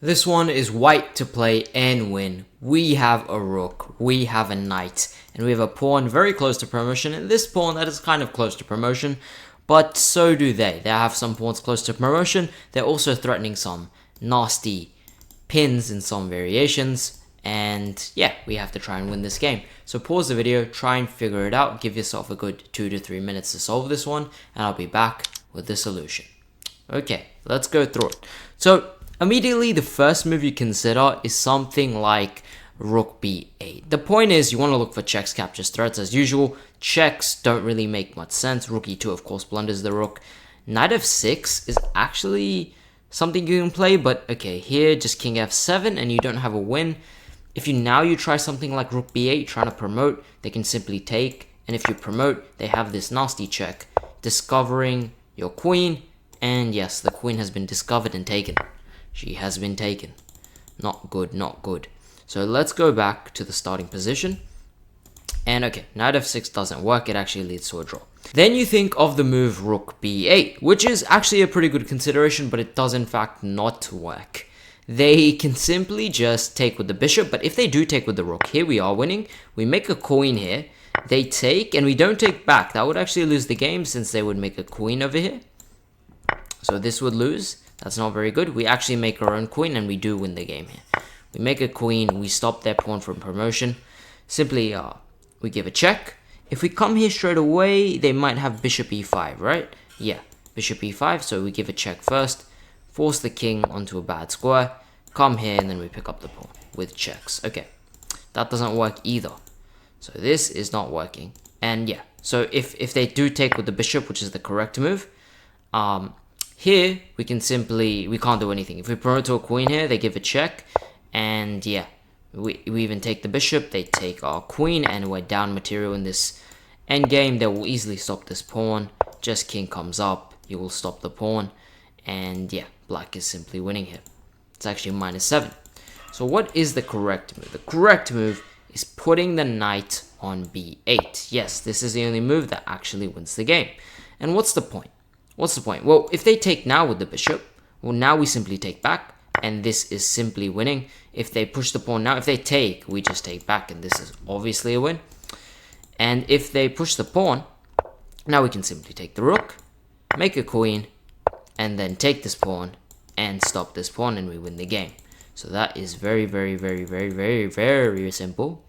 This one is white to play and win. We have a rook, we have a knight, and we have a pawn very close to promotion, and this pawn that is kind of close to promotion, but so do they. They have some pawns close to promotion. They're also threatening some nasty pins in some variations, and yeah, we have to try and win this game. So pause the video, try and figure it out, give yourself a good 2 to 3 minutes to solve this one, and I'll be back with the solution. Okay, let's go through it. So immediately, the first move you consider is something like rook b8. The point is, you want to look for checks, captures, threats as usual. Checks don't really make much sense. Rook e2, of course, blunders the rook. Knight f6 is actually something you can play, but okay, here just king f7 and you don't have a win. If you try something like rook b8, trying to promote, they can simply take, and if you promote, they have this nasty check, discovering your queen, and yes, the queen has been discovered and taken. She has been taken. Not good, not good. So let's go back to the starting position. And okay, knight f6 doesn't work. It actually leads to a draw. Then you think of the move rook b8, which is actually a pretty good consideration, but it does in fact not work. They can simply just take with the bishop, but if they do take with the rook, here we are winning. We make a queen here. They take, and we don't take back. That would actually lose the game since they would make a queen over here. So this would lose. That's not very good. We actually make our own queen, and we do win the game here. We make a queen. We stop their pawn from promotion. Simply, we give a check. If we come here straight away, they might have bishop e5, right? Yeah, bishop e5. So we give a check first. Force the king onto a bad square. Come here, and then we pick up the pawn with checks. Okay, that doesn't work either. So this is not working. And yeah, so if they do take with the bishop, which is the correct move, here, we can't do anything. If we promote to a queen here, they give a check. And yeah, we even take the bishop. They take our queen, and we're down material in this endgame. They will easily stop this pawn. Just king comes up. You will stop the pawn. And yeah, black is simply winning here. It's actually -7. So what is the correct move? The correct move is putting the knight on b8. Yes, this is the only move that actually wins the game. And what's the point? What's the point? Well, if they take now with the bishop, well, now we simply take back, and this is simply winning. If they push the pawn now, if they take, we just take back, and this is obviously a win. And if they push the pawn, now we can simply take the rook, make a queen, and then take this pawn, and stop this pawn, and we win the game. So that is very, very, very, very, very, very simple.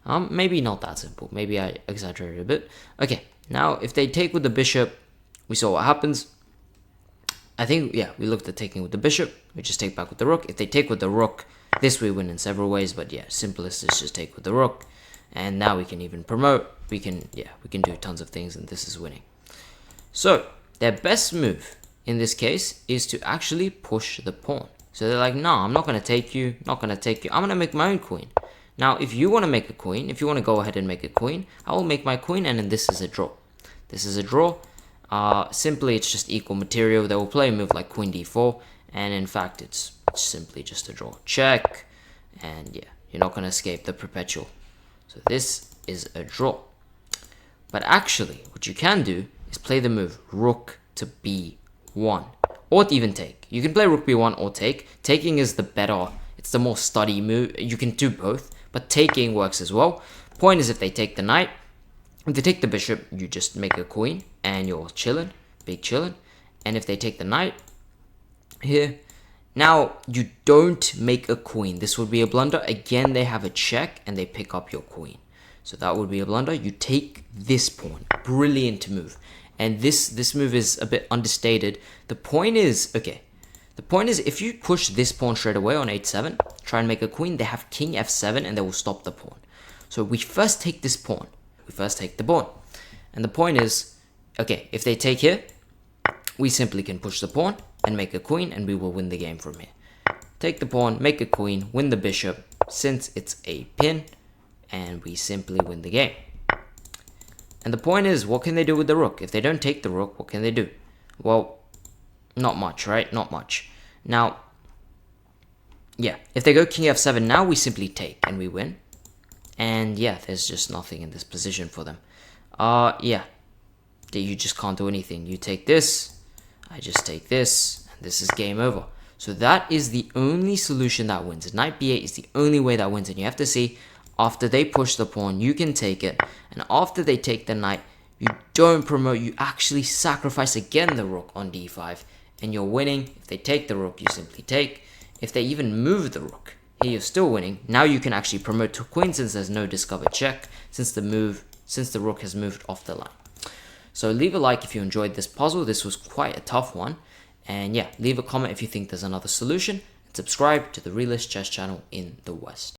Maybe not that simple. Maybe I exaggerated a bit. Okay, now if they take with the bishop, we saw what happens. I think, yeah, we looked at taking with the bishop. We just take back with the rook. If they take with the rook, this we win in several ways. But yeah, simplest is just take with the rook. And now we can even promote. We can do tons of things, and this is winning. So their best move in this case is to actually push the pawn. So they're like, no, I'm not going to take you. Not going to take you. I'm going to make my own queen. Now, if you want to make a queen, if you want to go ahead and make a queen, I will make my queen, and then this is a draw. This is a draw. Simply, it's just equal material. They will play a move like queen d4, and in fact, it's simply just a draw. Check, and yeah, you're not going to escape the perpetual. So this is a draw. But actually, what you can do is play the move rook to b1, or even take. You can play rook b1 or take. Taking is the better, it's the more study move. You can do both, but taking works as well. Point is, if they take the knight, if they take the bishop, you just make a queen, and you're chilling, big chilling. And if they take the knight here, now you don't make a queen. This would be a blunder. Again, they have a check, and they pick up your queen. So that would be a blunder. You take this pawn. Brilliant move. And this move is a bit understated. The point is, okay, the point is if you push this pawn straight away on h7, try and make a queen, they have king f7, and they will stop the pawn. So we first take this pawn. We first take the pawn. And the point is, okay, if they take here, we simply can push the pawn and make a queen, and we will win the game from here. Take the pawn, make a queen, win the bishop, since it's a pin, and we simply win the game. And the point is, what can they do with the rook? If they don't take the rook, what can they do? Well, not much, right? Not much. Now, yeah, if they go king f7 now, we simply take, and we win. And yeah, there's just nothing in this position for them. Yeah, you just can't do anything. You take this, I just take this, and this is game over. So that is the only solution that wins. Knight b8 is the only way that wins, and you have to see, after they push the pawn, you can take it, and after they take the knight, you don't promote, you actually sacrifice again the rook on d5, and you're winning. If they take the rook, you simply take. If they even move the rook, here you're still winning. Now you can actually promote to queen since there's no discovered check, since the rook has moved off the line. So leave a like if you enjoyed this puzzle. This was quite a tough one. And yeah, leave a comment if you think there's another solution, and subscribe to the Realist Chess channel in the West.